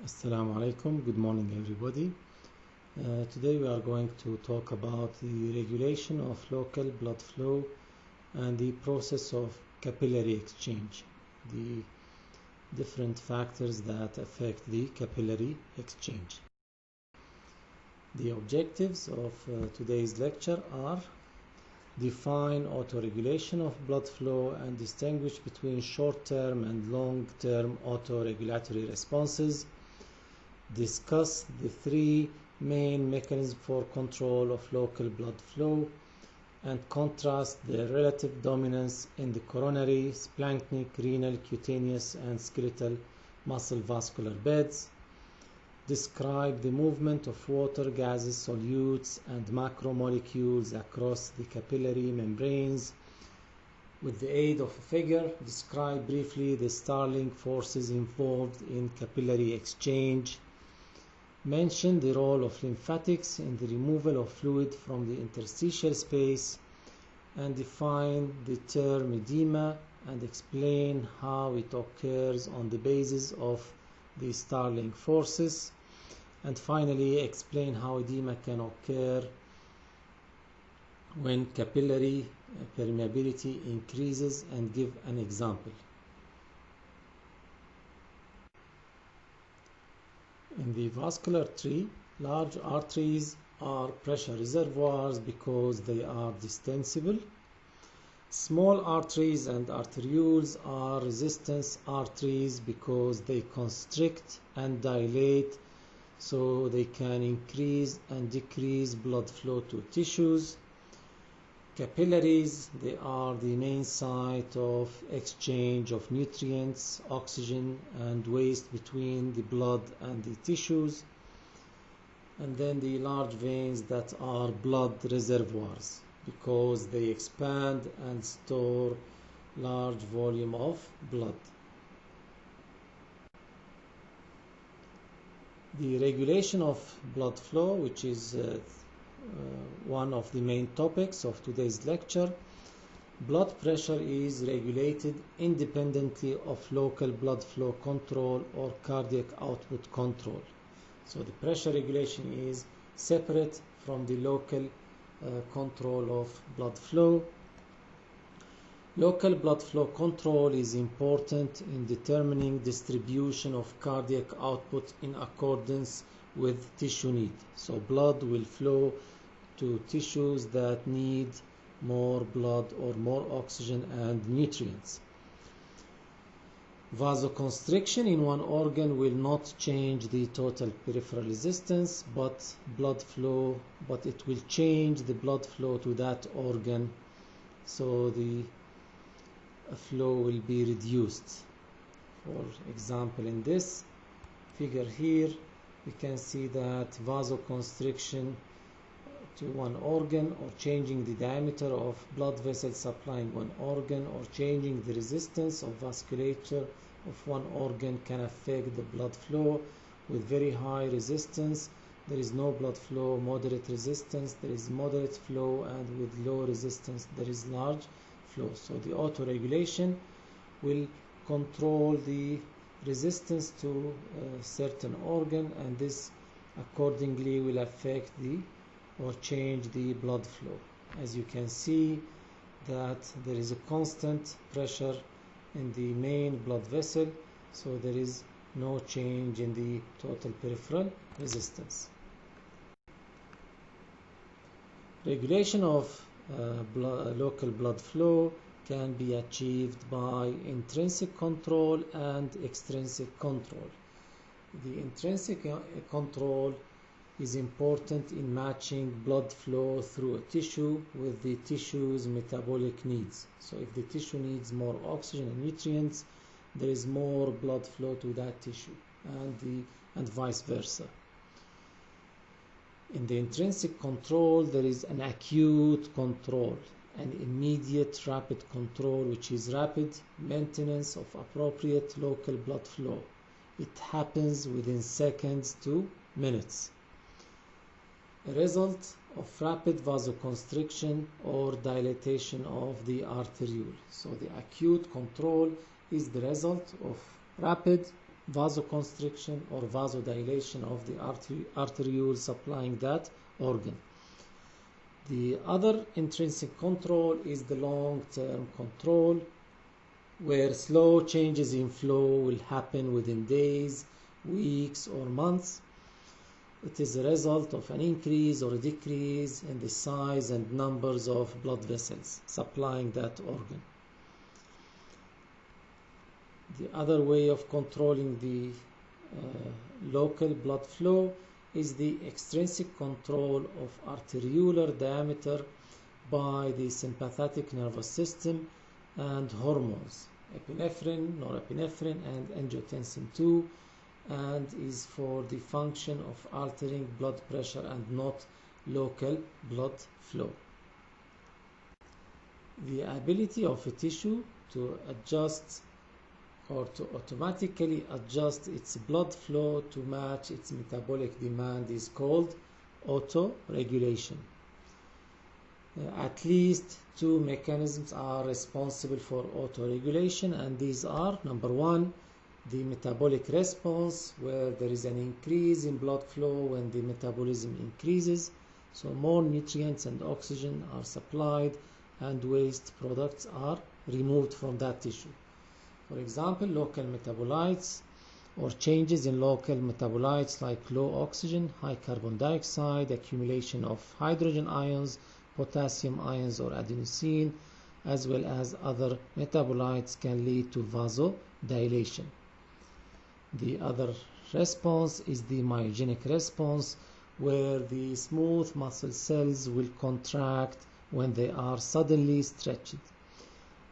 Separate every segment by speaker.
Speaker 1: Assalamu alaikum. Good morning, everybody. Today we are going to talk about the regulation of local blood flow and the process of capillary exchange, the different factors that affect the capillary exchange. The objectives of today's lecture are: define autoregulation of blood flow and distinguish between short-term and long-term autoregulatory responses, discuss the three main mechanisms for control of local blood flow, and contrast their relative dominance in the coronary, splanchnic, renal, cutaneous, and skeletal muscle vascular beds. Describe the movement of water, gases, solutes, and macromolecules across the capillary membranes. With the aid of a figure, describe briefly the Starling forces involved in capillary exchange. Mention the role of lymphatics in the removal of fluid from the interstitial space, and define the term edema and explain how it occurs on the basis of the Starling forces. And finally, explain how edema can occur when capillary permeability increases and give an example. In the vascular tree, large arteries are pressure reservoirs because they are distensible. Small arteries and arterioles are resistance arteries because they constrict and dilate, so they can increase and decrease blood flow to tissues. Capillaries, they are the main site of exchange of nutrients, oxygen, and waste between the blood and the tissues. And then the large veins that are blood reservoirs because they expand and store large volume of blood. The regulation of blood flow, which is one of the main topics of today's lecture. Blood pressure is regulated independently of local blood flow control or cardiac output control. So the pressure regulation is separate from the local control of blood flow. Local blood flow control is important in determining distribution of cardiac output in accordance with tissue need. So blood will flow to tissues that need more blood or more oxygen and nutrients. Vasoconstriction in one organ will not change the total peripheral resistance, but it will change the blood flow to that organ, so the flow will be reduced. For example, in this figure here, we can see that vasoconstriction to one organ, or changing the diameter of blood vessels supplying one organ, or changing the resistance of vasculature of one organ, can affect the blood flow. With very high resistance, there is no blood flow. Moderate resistance, there is moderate flow, and with low resistance, there is large flow. So the autoregulation will control the resistance to a certain organ, and this accordingly will affect or change the blood flow. As you can see that there is a constant pressure in the main blood vessel, so there is no change in the total peripheral resistance. Regulation of local blood flow can be achieved by intrinsic control and extrinsic control. The intrinsic control is important in matching blood flow through a tissue with the tissue's metabolic needs. So if the tissue needs more oxygen and nutrients, there is more blood flow to that tissue, and vice versa. In the intrinsic control, there is an acute control, an immediate rapid control, which is rapid maintenance of appropriate local blood flow. It happens within seconds to minutes. A result of rapid vasoconstriction or dilatation of the arteriole. So the acute control is the result of rapid vasoconstriction or vasodilation of the arteriole supplying that organ. The other intrinsic control is the long-term control, where slow changes in flow will happen within days, weeks, or months. It is a result of an increase or a decrease in the size and numbers of blood vessels supplying that organ. The other way of controlling the local blood flow is the extrinsic control of arteriolar diameter by the sympathetic nervous system and hormones, epinephrine, norepinephrine, and angiotensin II, and is for the function of altering blood pressure and not local blood flow. The ability of a tissue to adjust or to automatically adjust its blood flow to match its metabolic demand is called autoregulation. At least two mechanisms are responsible for autoregulation, and these are: number one, the metabolic response, where there is an increase in blood flow when the metabolism increases, so more nutrients and oxygen are supplied and waste products are removed from that tissue. For example, local metabolites or changes in local metabolites like low oxygen, high carbon dioxide, accumulation of hydrogen ions, potassium ions, or adenosine, as well as other metabolites, can lead to vasodilation. The other response is the myogenic response, where the smooth muscle cells will contract when they are suddenly stretched.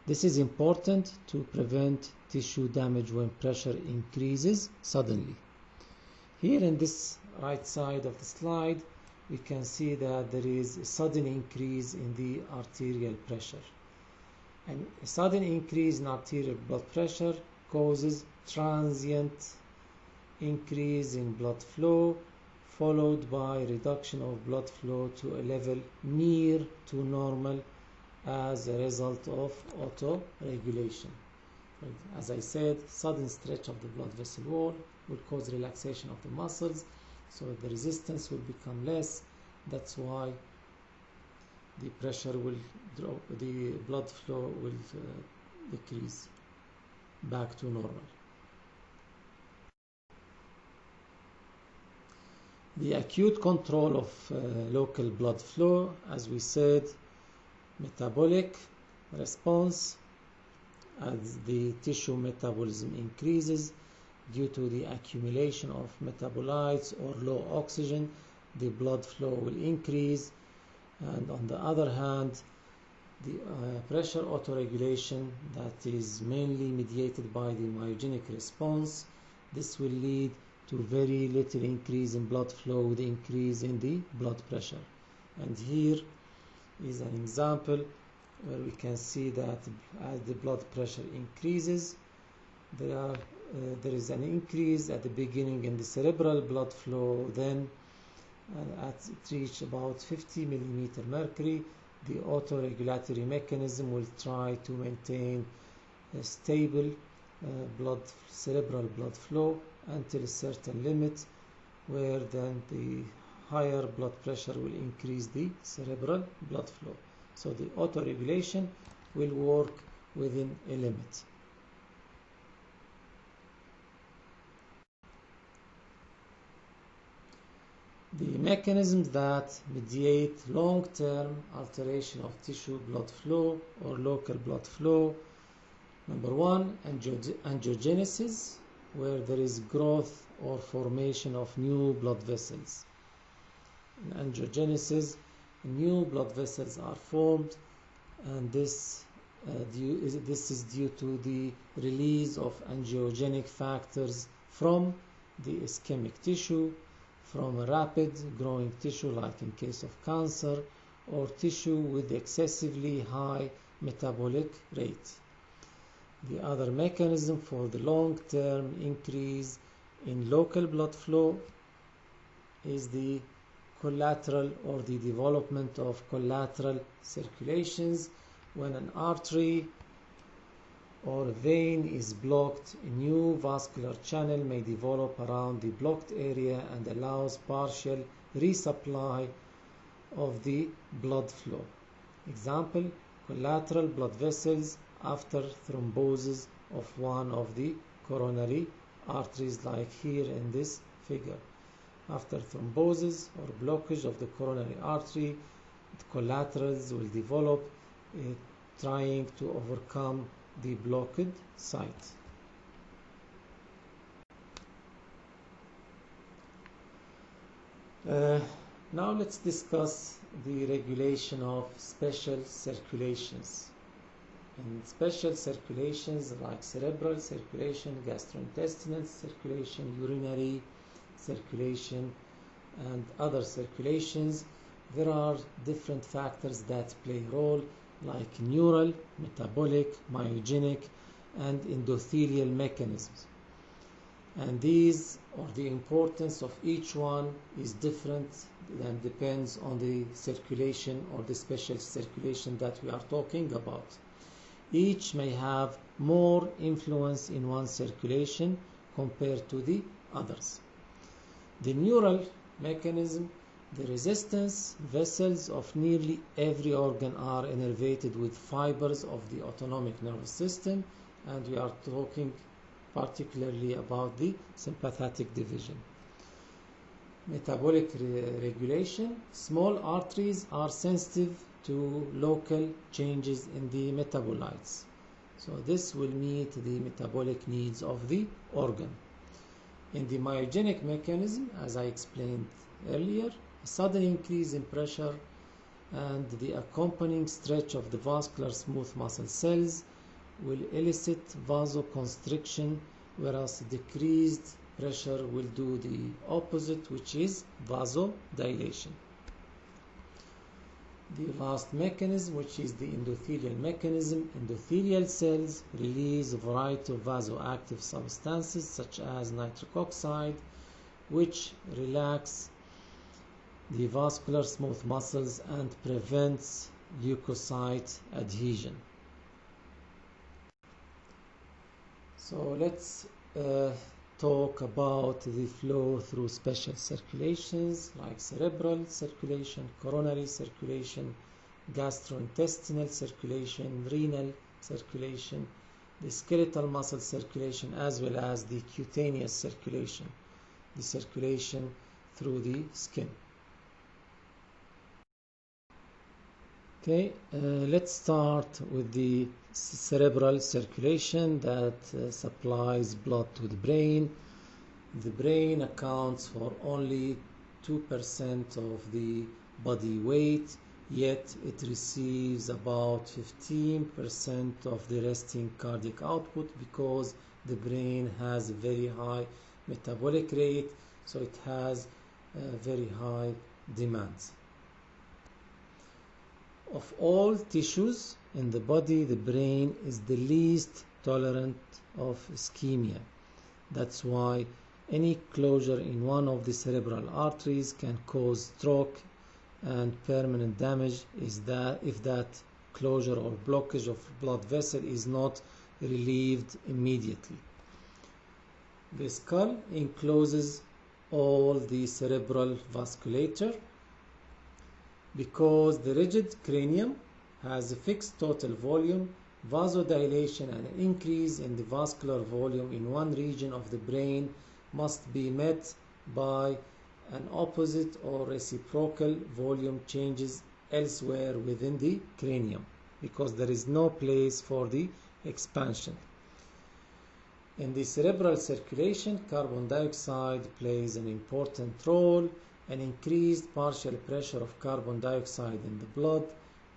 Speaker 1: This is important to prevent tissue damage when pressure increases suddenly. Here in this right side of the slide, we can see that there is a sudden increase in the arterial pressure. And a sudden increase in arterial blood pressure causes transient increase in blood flow, followed by reduction of blood flow to a level near to normal as a result of autoregulation. As I said, sudden stretch of the blood vessel wall will cause relaxation of the muscles, so the resistance will become less. That's why the pressure will drop, the blood flow will decrease back to normal. The acute control of local blood flow, as we said, metabolic response, as the tissue metabolism increases due to the accumulation of metabolites or low oxygen, the blood flow will increase. And on the other hand, the pressure autoregulation, that is mainly mediated by the myogenic response, this will lead to very little increase in blood flow with increase in the blood pressure. And here is an example where we can see that as the blood pressure increases, there is an increase at the beginning in the cerebral blood flow. Then at it reach about 50 millimeter mercury, the autoregulatory mechanism will try to maintain a stable cerebral blood flow until a certain limit, where then the higher blood pressure will increase the cerebral blood flow. So the autoregulation will work within a limit. The mechanisms that mediate long-term alteration of tissue blood flow or local blood flow: number one, angiogenesis, where there is growth or formation of new blood vessels. In angiogenesis, new blood vessels are formed, and this is due to the release of angiogenic factors from the ischemic tissue, from a rapid growing tissue like in case of cancer, or tissue with excessively high metabolic rate. The other mechanism for the long-term increase in local blood flow is the collateral, or the development of collateral circulations, when an artery or a vein is blocked, a new vascular channel may develop around the blocked area and allows partial resupply of the blood flow. Example, collateral blood vessels after thrombosis of one of the coronary arteries, like here in this figure. After thrombosis or blockage of the coronary artery, the collaterals will develop, trying to overcome the blocked site. Now let's discuss the regulation of special circulations. And special circulations like cerebral circulation, gastrointestinal circulation, urinary circulation, and other circulations, there are different factors that play a role, like neural, metabolic, myogenic, and endothelial mechanisms. And these, or the importance of each one, is different and depends on the circulation or the special circulation that we are talking about. Each may have more influence in one circulation compared to the others. The neural mechanism, the resistance vessels of nearly every organ are innervated with fibers of the autonomic nervous system, and we are talking particularly about the sympathetic division. Metabolic regulation, small arteries are sensitive to local changes in the metabolites. So this will meet the metabolic needs of the organ. In the myogenic mechanism, as I explained earlier, a sudden increase in pressure and the accompanying stretch of the vascular smooth muscle cells will elicit vasoconstriction, whereas decreased pressure will do the opposite, which is vasodilation. The last mechanism, which is the endothelial mechanism, endothelial cells release a variety of vasoactive substances such as nitric oxide, which relax the vascular smooth muscles and prevents leukocyte adhesion. So let's talk about the flow through special circulations like cerebral circulation, coronary circulation, gastrointestinal circulation, renal circulation, the skeletal muscle circulation, as well as the cutaneous circulation, the circulation through the skin. Okay, let's start with the cerebral circulation that supplies blood to the brain. The brain accounts for only 2% of the body weight, yet it receives about 15% of the resting cardiac output because the brain has a very high metabolic rate, so it has very high demands. Of all tissues in the body, the brain is the least tolerant of ischemia. That's why any closure in one of the cerebral arteries can cause stroke and permanent damage if that closure or blockage of blood vessel is not relieved immediately. The skull encloses all the cerebral vasculature. Because the rigid cranium has a fixed total volume, vasodilation and an increase in the vascular volume in one region of the brain must be met by an opposite or reciprocal volume changes elsewhere within the cranium, because there is no place for the expansion. In the cerebral circulation, carbon dioxide plays an important role. An increased partial pressure of carbon dioxide in the blood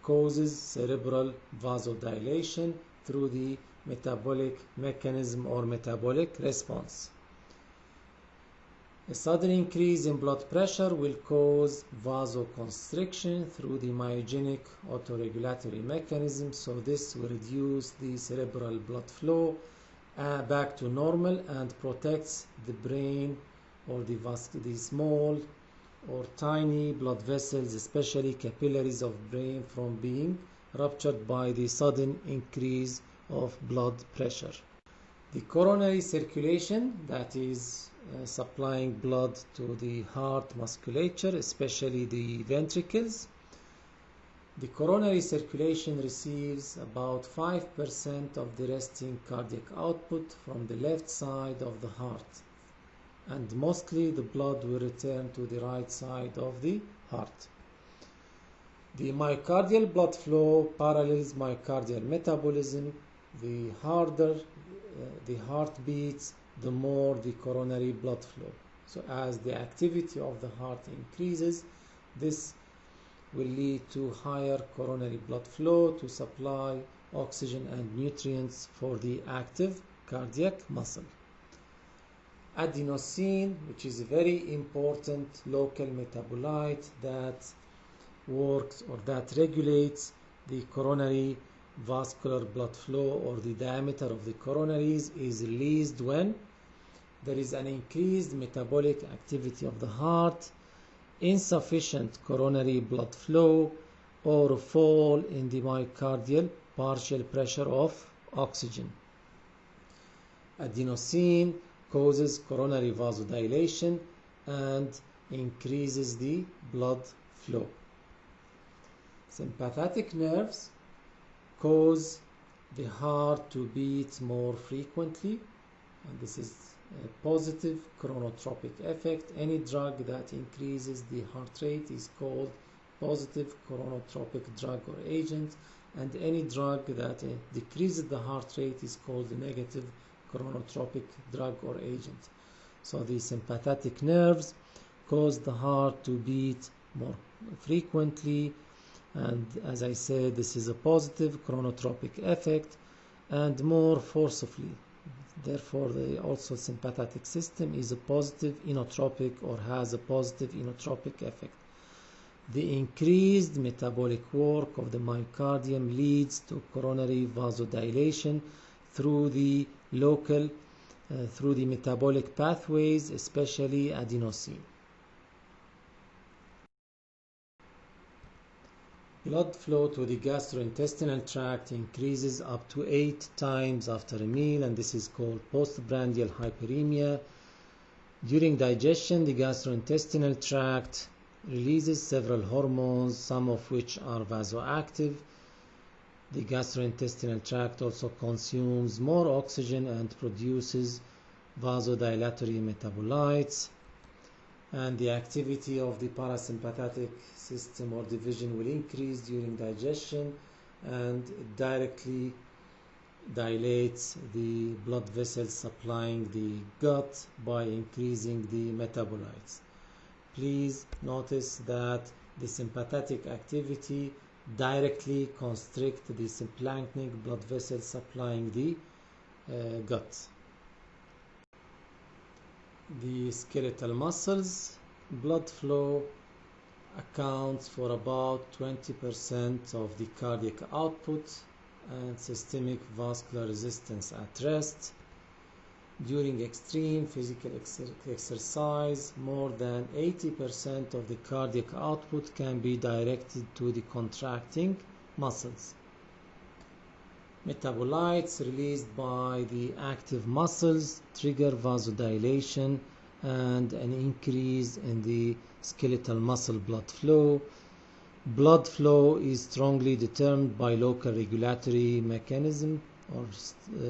Speaker 1: causes cerebral vasodilation through the metabolic mechanism or metabolic response. A sudden increase in blood pressure will cause vasoconstriction through the myogenic autoregulatory mechanism, so this will reduce the cerebral blood flow back to normal and protects the brain or the small or tiny blood vessels, especially capillaries of brain, from being ruptured by the sudden increase of blood pressure. The coronary circulation, that is supplying blood to the heart musculature, especially the ventricles. The coronary circulation receives about 5% of the resting cardiac output from the left side of the heart, and mostly the blood will return to the right side of the heart. The myocardial blood flow parallels myocardial metabolism. The harder the heart beats, the more the coronary blood flow. So as the activity of the heart increases, this will lead to higher coronary blood flow to supply oxygen and nutrients for the active cardiac muscle. Adenosine, which is a very important local metabolite that works or that regulates the coronary vascular blood flow or the diameter of the coronaries, is released when there is an increased metabolic activity of the heart, insufficient coronary blood flow, or a fall in the myocardial partial pressure of oxygen. Adenosine causes coronary vasodilation and increases the blood flow. Sympathetic nerves cause the heart to beat more frequently, and this is a positive chronotropic effect. Any drug that increases the heart rate is called positive chronotropic drug or agent, and any drug that decreases the heart rate is called a negative chronotropic drug or agent. So the sympathetic nerves cause the heart to beat more frequently, and as I said, this is a positive chronotropic effect and more forcefully. Therefore, also sympathetic system is a positive inotropic or has a positive inotropic effect. The increased metabolic work of the myocardium leads to coronary vasodilation through the through the metabolic pathways, especially adenosine. Blood flow to the gastrointestinal tract increases up to 8 times after a meal, and this is called postprandial hyperemia. During digestion, the gastrointestinal tract releases several hormones, some of which are vasoactive. The gastrointestinal tract also consumes more oxygen and produces vasodilatory metabolites, and the activity of the parasympathetic system or division will increase during digestion, and it directly dilates the blood vessels supplying the gut by increasing the metabolites. Please notice that the sympathetic activity directly constrict the symplanchnic blood vessels supplying the gut. The skeletal muscles, blood flow accounts for about 20% of the cardiac output and systemic vascular resistance at rest. During extreme physical exercise, more than 80% of the cardiac output can be directed to the contracting muscles. Metabolites released by the active muscles trigger vasodilation and an increase in the skeletal muscle blood flow. Blood flow is strongly determined by local regulatory mechanism or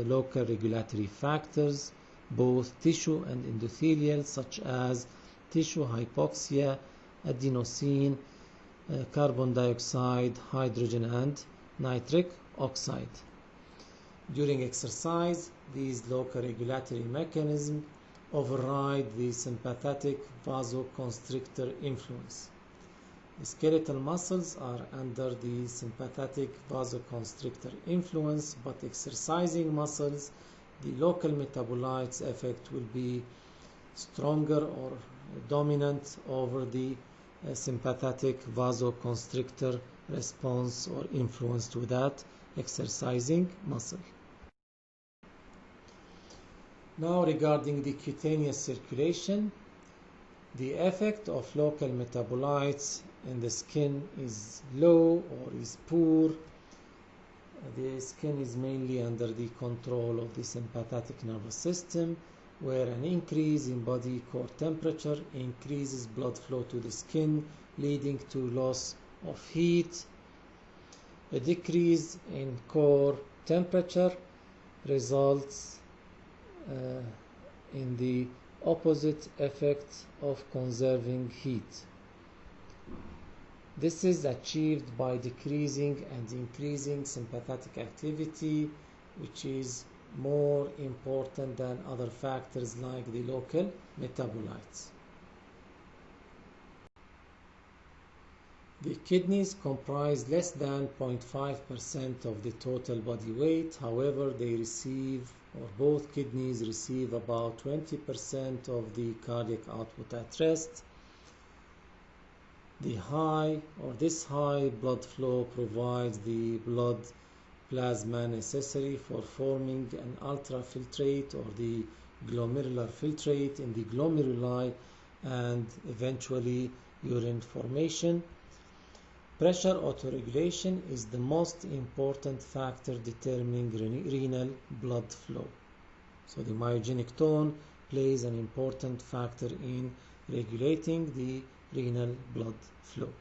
Speaker 1: local regulatory factors, both tissue and endothelial, such as tissue hypoxia, adenosine, carbon dioxide, hydrogen and nitric oxide. During exercise, these local regulatory mechanisms override the sympathetic vasoconstrictor influence. The skeletal muscles are under the sympathetic vasoconstrictor influence, but exercising muscles, the local metabolites effect will be stronger or dominant over the sympathetic vasoconstrictor response or influence to that exercising muscle. Now, regarding the cutaneous circulation, the effect of local metabolites in the skin is low or is poor The skin is mainly under the control of the sympathetic nervous system, where an increase in body core temperature increases blood flow to the skin, leading to loss of heat. A decrease in core temperature results in the opposite effect of conserving heat. This is achieved by decreasing and increasing sympathetic activity, which is more important than other factors like the local metabolites. The kidneys comprise less than 0.5% of the total body weight. However, both kidneys receive about 20% of the cardiac output at rest. This high blood flow provides the blood plasma necessary for forming an ultrafiltrate or the glomerular filtrate in the glomeruli and eventually urine formation. Pressure autoregulation is the most important factor determining renal blood flow. So the myogenic tone plays an important factor in regulating the renal blood flow.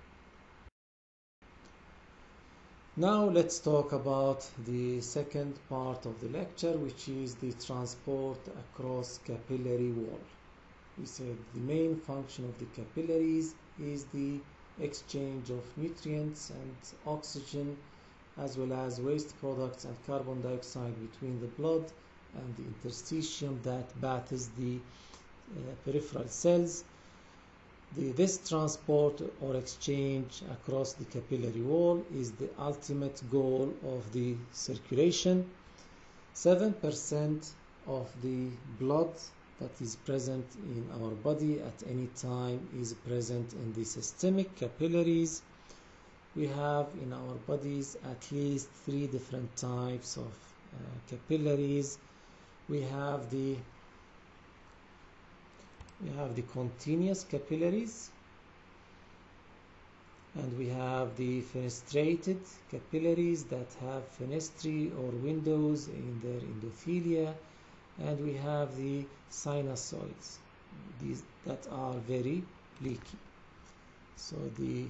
Speaker 1: Now let's talk about the second part of the lecture, which is the transport across capillary wall. We said the main function of the capillaries is the exchange of nutrients and oxygen, as well as waste products and carbon dioxide between the blood and the interstitium that bathes the peripheral cells. This transport or exchange across the capillary wall is the ultimate goal of the circulation. 7% of the blood that is present in our body at any time is present in the systemic capillaries. We have in our bodies at least 3 different types of capillaries. We have the continuous capillaries, and we have the fenestrated capillaries that have fenestrae or windows in their endothelia, and we have the sinusoids, these that are very leaky. So the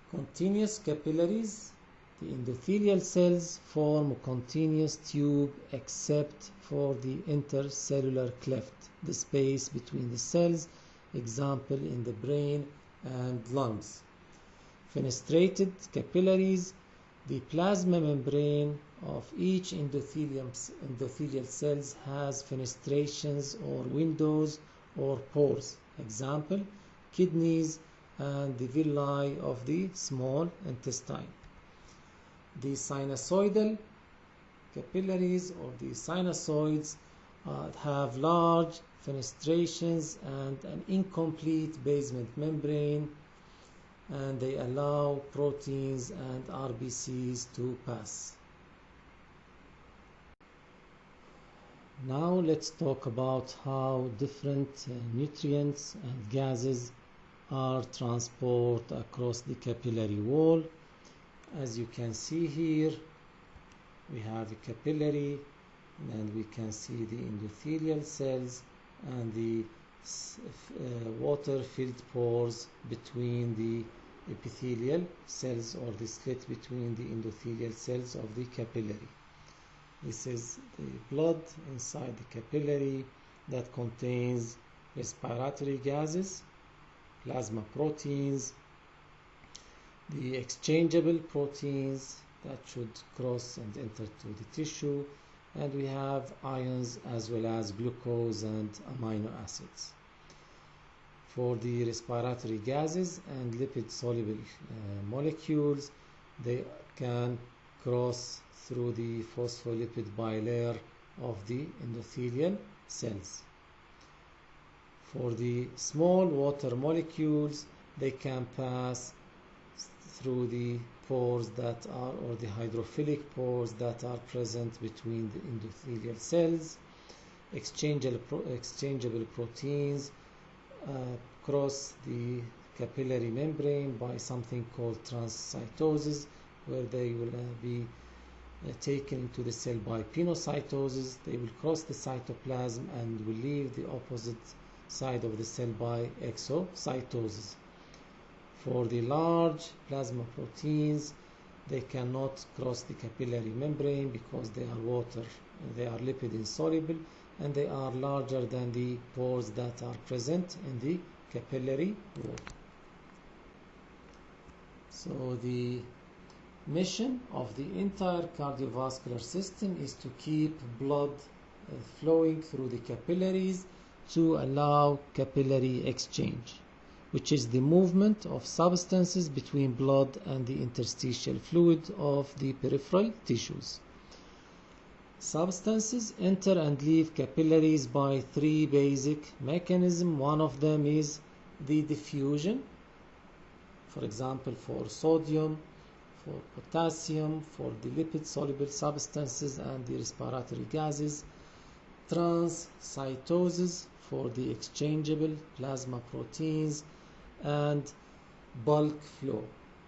Speaker 1: continuous capillaries, the endothelial cells form a continuous tube except for the intercellular cleft, the space between the cells, example in the brain and lungs. Fenestrated capillaries, the plasma membrane of each endothelial cells has fenestrations or windows or pores, example kidneys and the villi of the small intestine. The sinusoidal capillaries or the sinusoids have large fenestrations and an incomplete basement membrane, and they allow proteins and RBCs to pass. Now let's talk about how different nutrients and gases are transported across the capillary wall. As you can see here, we have a capillary, and we can see the endothelial cells and the water-filled pores between the epithelial cells, or the slit between the endothelial cells of the capillary. This is the blood inside the capillary that contains respiratory gases, plasma proteins, the exchangeable proteins that should cross and enter to the tissue, and we have ions as well as glucose and amino acids. For the respiratory gases and lipid soluble molecules, they can cross through the phospholipid bilayer of the endothelial cells. For the small water molecules, they can pass through the pores that are, or the hydrophilic pores that are present between the endothelial cells. Exchangeable proteins cross the capillary membrane by something called transcytosis, where they will be taken to the cell by pinocytosis. They will cross the cytoplasm and will leave the opposite side of the cell by exocytosis. For the large plasma proteins, they cannot cross the capillary membrane because they are lipid insoluble, and they are larger than the pores that are present in the capillary wall. So the mission of the entire cardiovascular system is to keep blood flowing through the capillaries to allow capillary exchange, which is the movement of substances between blood and the interstitial fluid of the peripheral tissues. Substances enter and leave capillaries by three basic mechanisms. One of them is the diffusion, for example, for sodium, for potassium, for the lipid-soluble substances and the respiratory gases. Transcytosis for the exchangeable plasma proteins, and bulk flow.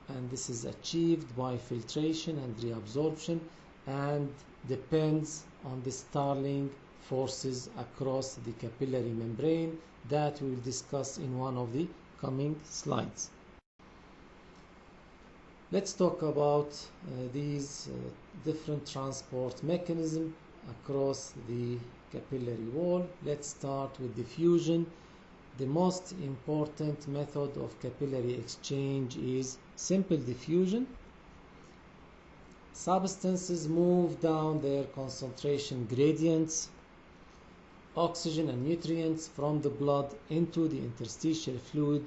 Speaker 1: And this is achieved by filtration and reabsorption and depends on the Starling forces across the capillary membrane that we will discuss in one of the coming slides. Let's talk about these different transport mechanisms across the capillary wall. Let's start with diffusion. The most important method of capillary exchange is simple diffusion. Substances move down their concentration gradients, oxygen and nutrients from the blood into the interstitial fluid,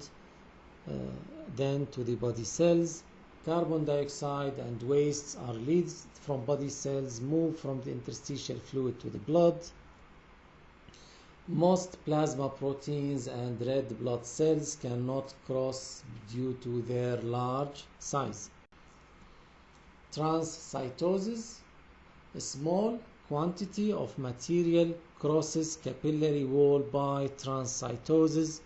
Speaker 1: then to the body cells. Carbon dioxide and wastes are released from body cells, move from the interstitial fluid to the blood. Most plasma proteins and red blood cells cannot cross due to their large size. Transcytosis: a small quantity of material crosses capillary wall by transcytosis.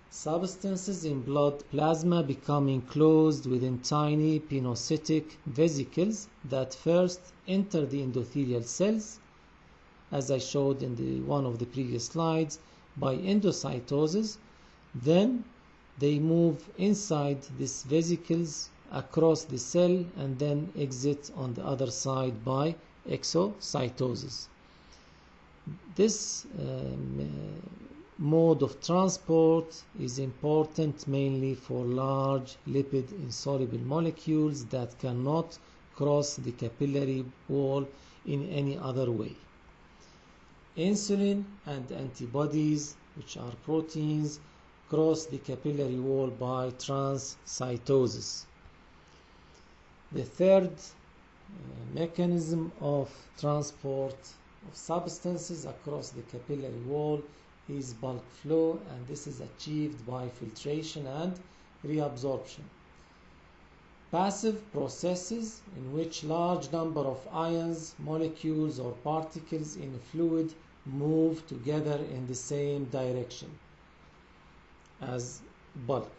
Speaker 1: Substances in blood plasma become enclosed within tiny pinocytic vesicles that first enter the endothelial cells, as I showed in one of the previous slides, by endocytosis. Then they move inside these vesicles across the cell and then exit on the other side by exocytosis. This mode of transport is important mainly for large lipid insoluble molecules that cannot cross the capillary wall in any other way. Insulin and antibodies, which are proteins, cross the capillary wall by transcytosis. The third mechanism of transport of substances across the capillary wall is bulk flow, and this is achieved by filtration and reabsorption. Passive processes in which large number of ions, molecules or particles in a fluid move together in the same direction as bulk.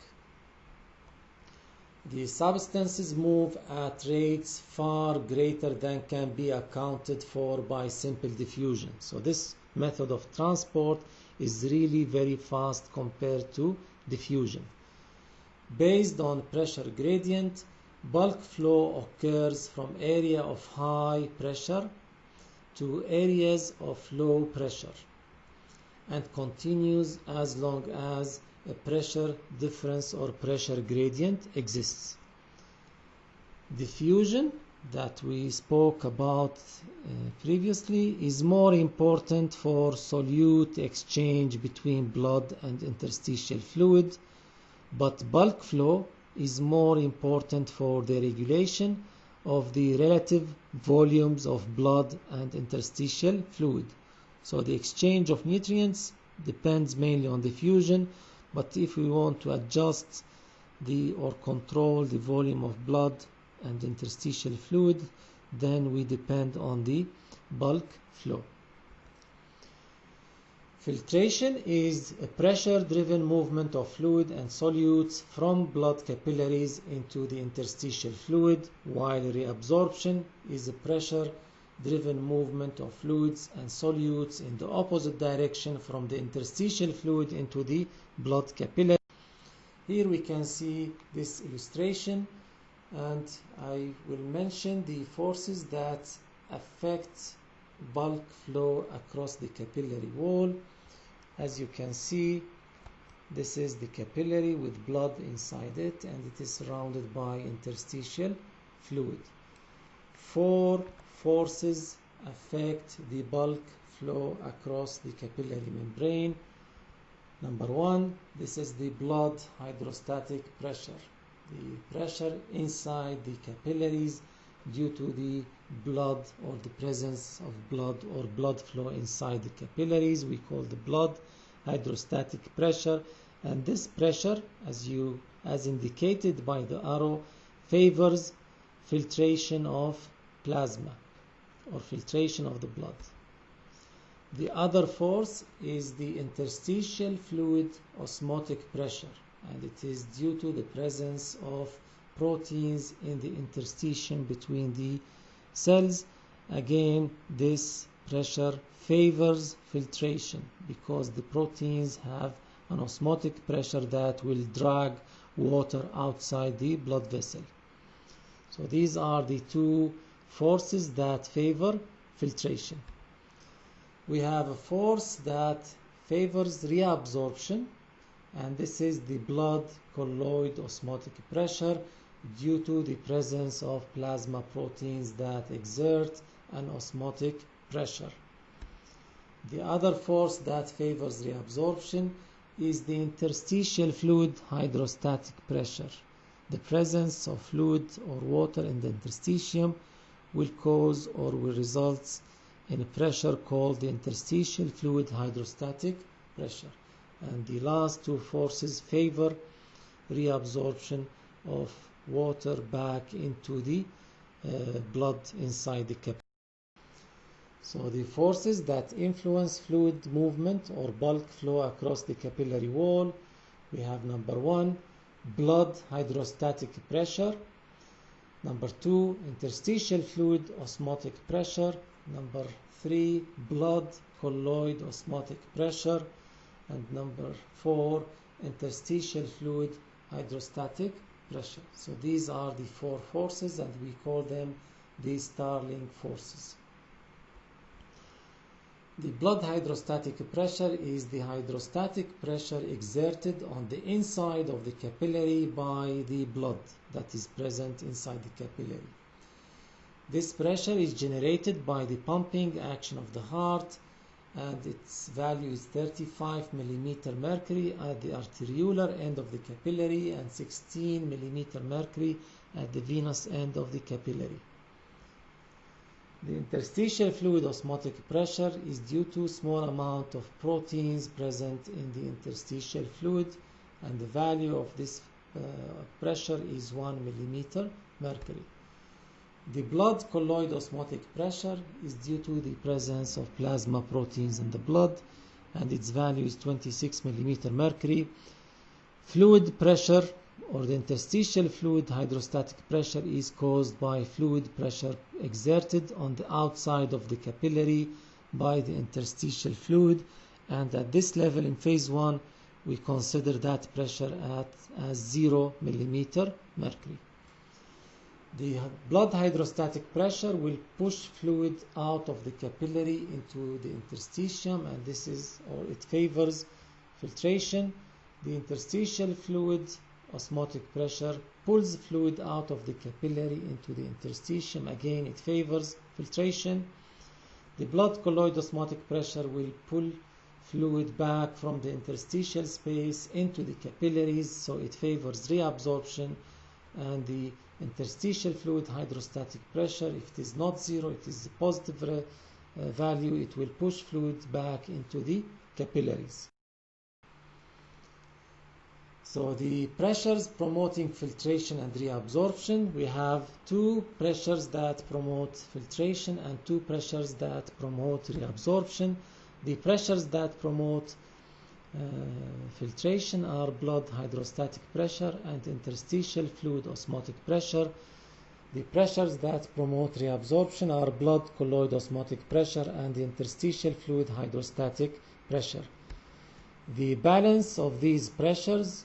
Speaker 1: The substances move at rates far greater than can be accounted for by simple diffusion. So this method of transport is really very fast compared to diffusion. Based on pressure gradient, bulk flow occurs from area of high pressure to areas of low pressure and continues as long as a pressure difference or pressure gradient exists. Diffusion, that we spoke about previously, is more important for solute exchange between blood and interstitial fluid, but bulk flow is more important for the regulation of the relative volumes of blood and interstitial fluid. So the exchange of nutrients depends mainly on diffusion, but if we want to adjust or control the volume of blood and interstitial fluid, then we depend on the bulk flow. Filtration is a pressure-driven movement of fluid and solutes from blood capillaries into the interstitial fluid, while reabsorption is a pressure-driven movement of fluids and solutes in the opposite direction from the interstitial fluid into the blood capillary. Here we can see this illustration, and I will mention the forces that affect bulk flow across the capillary wall. As you can see, this is the capillary with blood inside it, and it is surrounded by interstitial fluid. 4 forces affect the bulk flow across the capillary membrane. Number 1, this is the blood hydrostatic pressure. The pressure inside the capillaries due to the blood or the presence of blood or blood flow inside the capillaries. We call the blood hydrostatic pressure, and this pressure, as indicated by the arrow, favors filtration of plasma or filtration of the blood. The other force is the interstitial fluid osmotic pressure, and it is due to the presence of proteins in the interstitium between the cells. Again, this pressure favors filtration because the proteins have an osmotic pressure that will drag water outside the blood vessel. So these are the 2 forces that favor filtration. We have a force that favors reabsorption, and this is the blood colloid osmotic pressure due to the presence of plasma proteins that exert an osmotic pressure. The other force that favors reabsorption is the interstitial fluid hydrostatic pressure. The presence of fluid or water in the interstitium will cause or will result in a pressure called the interstitial fluid hydrostatic pressure. And the last 2 forces favor reabsorption of water back into the blood inside the capillary. So the forces that influence fluid movement or bulk flow across the capillary wall, we have number 1, blood hydrostatic pressure. Number 2, interstitial fluid osmotic pressure. Number 3, blood colloid osmotic pressure. And number 4, interstitial fluid hydrostatic pressure. So these are the 4 forces, and we call them the Starling forces. The blood hydrostatic pressure is the hydrostatic pressure exerted on the inside of the capillary by the blood that is present inside the capillary. This pressure is generated by the pumping action of the heart, and its value is 35 mm mercury at the arteriolar end of the capillary and 16 mm mercury at the venous end of the capillary. The interstitial fluid osmotic pressure is due to small amount of proteins present in the interstitial fluid, and the value of this pressure is 1 mm mercury. The blood colloid osmotic pressure is due to the presence of plasma proteins in the blood, and its value is 26 mm mercury. Fluid pressure or the interstitial fluid hydrostatic pressure is caused by fluid pressure exerted on the outside of the capillary by the interstitial fluid, and at this level in phase 1 we consider that pressure as 0 mm mercury. The blood hydrostatic pressure will push fluid out of the capillary into the interstitium, and it favors filtration. The interstitial fluid osmotic pressure pulls fluid out of the capillary into the interstitium. Again, it favors filtration. The blood colloid osmotic pressure will pull fluid back from the interstitial space into the capillaries, so it favors reabsorption. And the interstitial fluid hydrostatic pressure, if it is not 0, it is a positive value, it will push fluid back into the capillaries. So the pressures promoting filtration and reabsorption, we have 2 pressures that promote filtration and 2 pressures that promote reabsorption. The pressures that promote filtration are blood hydrostatic pressure and interstitial fluid osmotic pressure. The pressures that promote reabsorption are blood colloid osmotic pressure and interstitial fluid hydrostatic pressure. The balance of these pressures,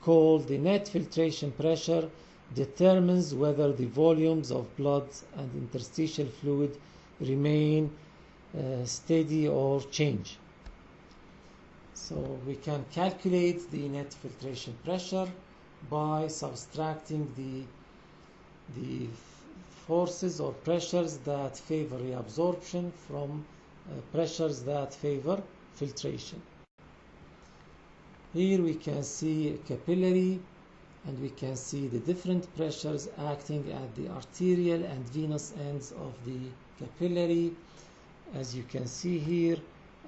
Speaker 1: called the net filtration pressure, determines whether the volumes of blood and interstitial fluid remain steady or change. So we can calculate the net filtration pressure by subtracting the forces or pressures that favor reabsorption from pressures that favor filtration. Here we can see a capillary, and we can see the different pressures acting at the arterial and venous ends of the capillary. As you can see here,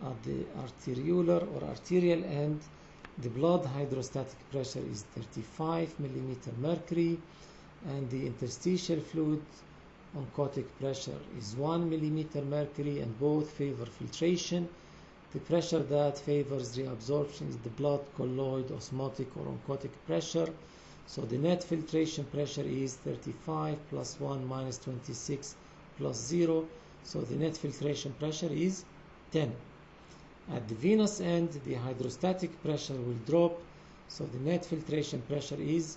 Speaker 1: at the arteriolar or arterial end, the blood hydrostatic pressure is 35 millimeter mercury, and the interstitial fluid oncotic pressure is 1 millimeter mercury, and both favor filtration. The pressure that favors reabsorption is the blood colloid osmotic or oncotic pressure. So the net filtration pressure is 35 plus 1 minus 26 plus 0. So the net filtration pressure is 10. At the venous end, the hydrostatic pressure will drop. So the net filtration pressure is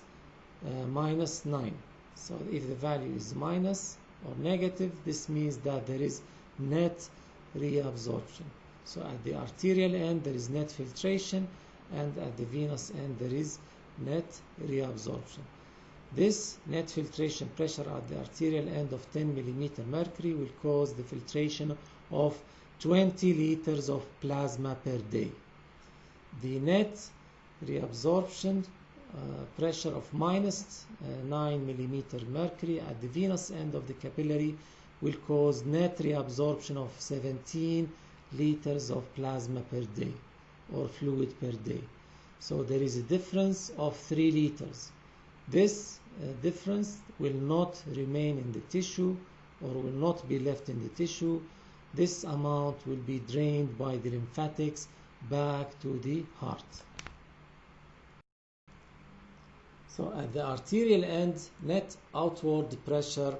Speaker 1: minus 9. So if the value is minus or negative, this means that there is net reabsorption. So at the arterial end there is net filtration, and at the venous end there is net reabsorption. This net filtration pressure at the arterial end of 10 millimeter mercury will cause the filtration of 20 liters of plasma per day. The net reabsorption pressure of minus 9 millimeter mercury at the venous end of the capillary will cause net reabsorption of 17 liters of plasma per day or fluid per day. So there is a difference of 3 liters. This difference will not remain in the tissue or will not be left in the tissue. This amount will be drained by the lymphatics back to the heart. So at the arterial end, net outward pressure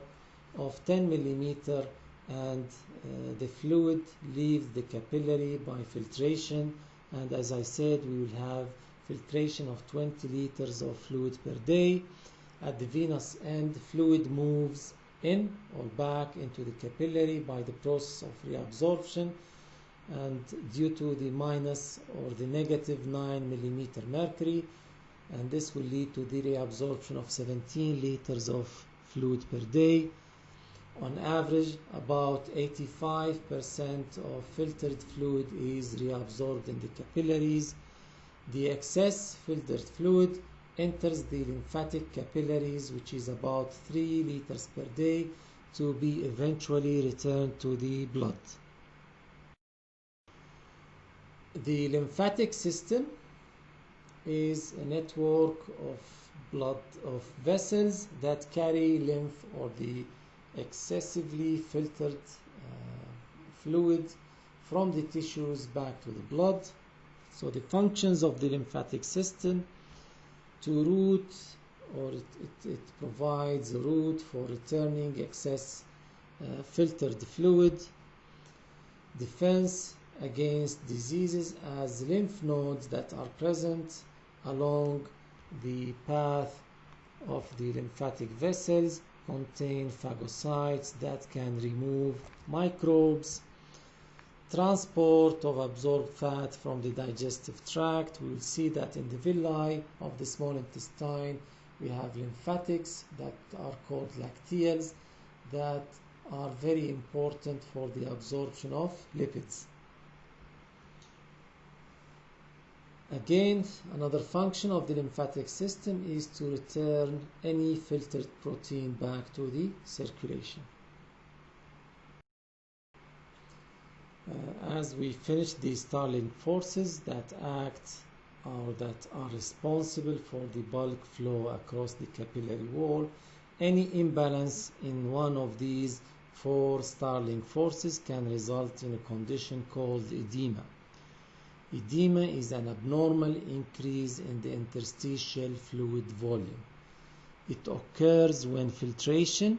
Speaker 1: of 10 millimeter, and the fluid leaves the capillary by filtration, and as I said, we will have filtration of 20 liters of fluid per day. At the venous end, fluid moves in or back into the capillary by the process of reabsorption, and due to the minus or the negative 9 millimeter mercury, and this will lead to the reabsorption of 17 liters of fluid per day. On average, about 85% of filtered fluid is reabsorbed in the capillaries. The excess filtered fluid enters the lymphatic capillaries, which is about 3 liters per day, to be eventually returned to the blood. The lymphatic system is a network of vessels that carry lymph or the excessively filtered fluid from the tissues back to the blood. So the functions of the lymphatic system: to route, or it provides a route for returning excess filtered fluid; defense against diseases, as lymph nodes that are present along the path of the lymphatic vessels contain phagocytes that can remove microbes; transport of absorbed fat from the digestive tract. We will see that in the villi of the small intestine we have lymphatics that are called lacteals that are very important for the absorption of lipids. Again, another function of the lymphatic system is to return any filtered protein back to the circulation. As we finish the Starling forces that act or that are responsible for the bulk flow across the capillary wall, any imbalance in one of these 4 Starling forces can result in a condition called edema. Edema is an abnormal increase in the interstitial fluid volume. It occurs when filtration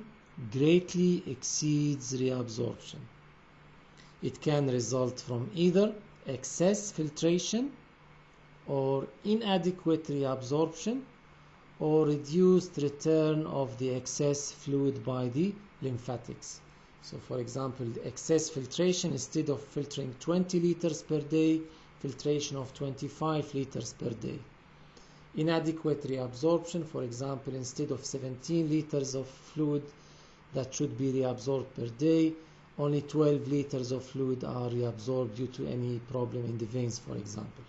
Speaker 1: greatly exceeds reabsorption. It can result from either excess filtration or inadequate reabsorption or reduced return of the excess fluid by the lymphatics. So for example, the excess filtration, instead of filtering 20 liters per day, filtration of 25 liters per day. Inadequate reabsorption, for example, instead of 17 liters of fluid that should be reabsorbed per day, only 12 liters of fluid are reabsorbed due to any problem in the veins, for example.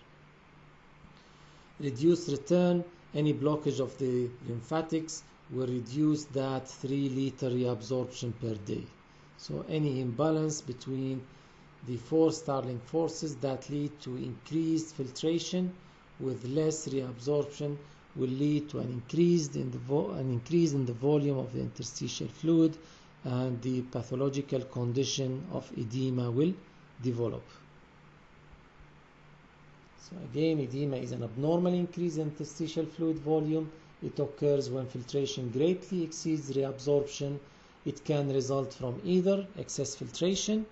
Speaker 1: Reduced return, any blockage of the lymphatics will reduce that 3 liter reabsorption per day. So any imbalance between the 4 Starling forces that lead to increased filtration with less reabsorption will lead to an increase in the volume of the interstitial fluid, and the pathological condition of edema will develop. So again, edema is an abnormal increase in interstitial fluid volume. It occurs when filtration greatly exceeds reabsorption. It can result from either excess filtration,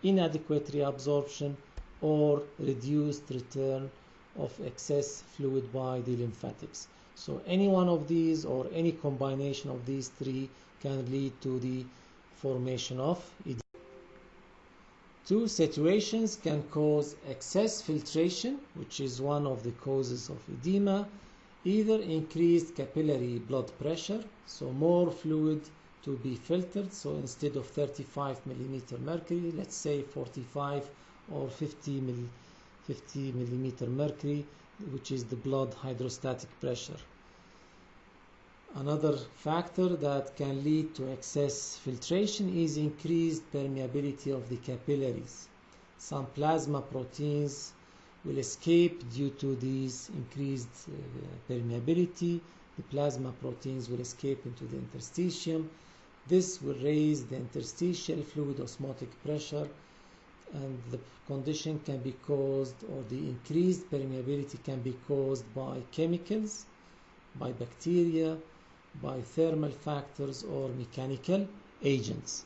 Speaker 1: inadequate reabsorption, or reduced return of excess fluid by the lymphatics. So any one of these or any combination of these three can lead to the formation of edema. Two situations can cause excess filtration, which is one of the causes of edema, either increased capillary blood pressure, so more fluid to be filtered, so instead of 35 millimeter mercury, let's say 45 or 50 millimeter mercury, which is the blood hydrostatic pressure. Another factor that can lead to excess filtration is increased permeability of the capillaries. Some plasma proteins will escape due to these increased permeability. The plasma proteins will escape into the interstitium. This will raise the interstitial fluid osmotic pressure, and the condition can be caused, or the increased permeability can be caused by chemicals, by bacteria, by thermal factors, or mechanical agents.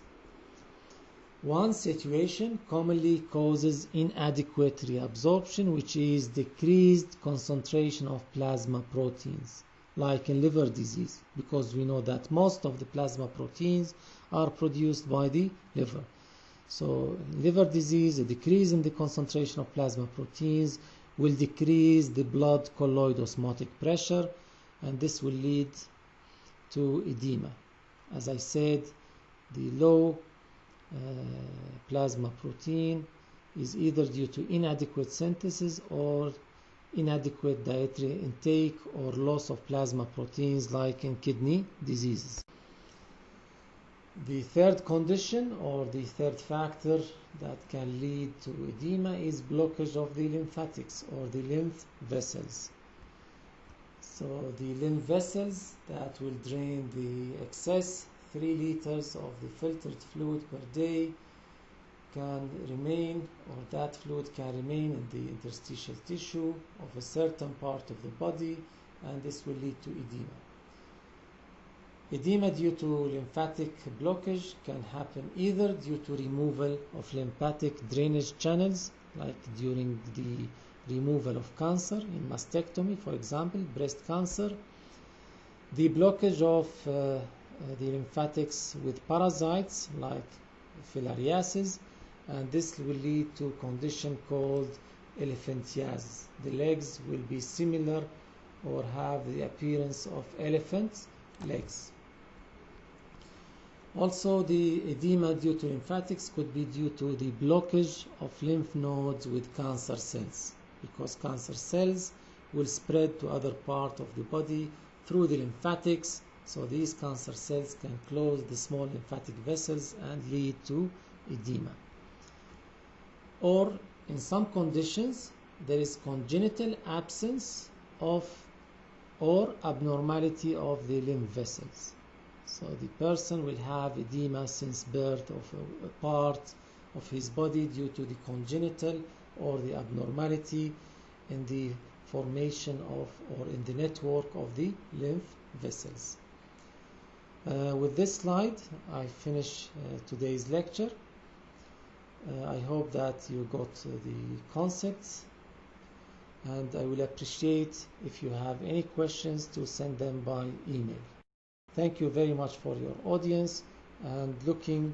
Speaker 1: One situation commonly causes inadequate reabsorption, which is decreased concentration of plasma proteins, like in liver disease, because we know that most of the plasma proteins are produced by the liver. So liver disease, a decrease in the concentration of plasma proteins will decrease the blood colloid osmotic pressure, and this will lead to edema. As I said, the low plasma protein is either due to inadequate synthesis or inadequate dietary intake or loss of plasma proteins, like in kidney diseases. The third condition, or the third factor that can lead to edema, is blockage of the lymphatics or the lymph vessels. So the lymph vessels that will drain the excess 3 liters of the filtered fluid per day can remain, or that fluid can remain in the interstitial tissue of a certain part of the body, and this will lead to edema. Edema due to lymphatic blockage can happen either due to removal of lymphatic drainage channels, like during the removal of cancer in mastectomy, for example, breast cancer, the blockage of the lymphatics with parasites like filariasis, and this will lead to a condition called elephantiasis. The legs will be similar or have the appearance of elephant legs. Also, the edema due to lymphatics could be due to the blockage of lymph nodes with cancer cells, because cancer cells will spread to other parts of the body through the lymphatics. So these cancer cells can close the small lymphatic vessels and lead to edema. Or in some conditions, there is congenital absence of or abnormality of the lymph vessels. So the person will have edema since birth of a part of his body due to the congenital or the abnormality in the formation of or in the network of the lymph vessels. With this slide, I finish today's lecture. I hope that you got the concepts, and I will appreciate if you have any questions to send them by email. Thank you very much for your audience, and looking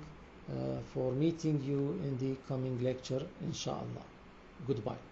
Speaker 1: for meeting you in the coming lecture, inshallah. Goodbye.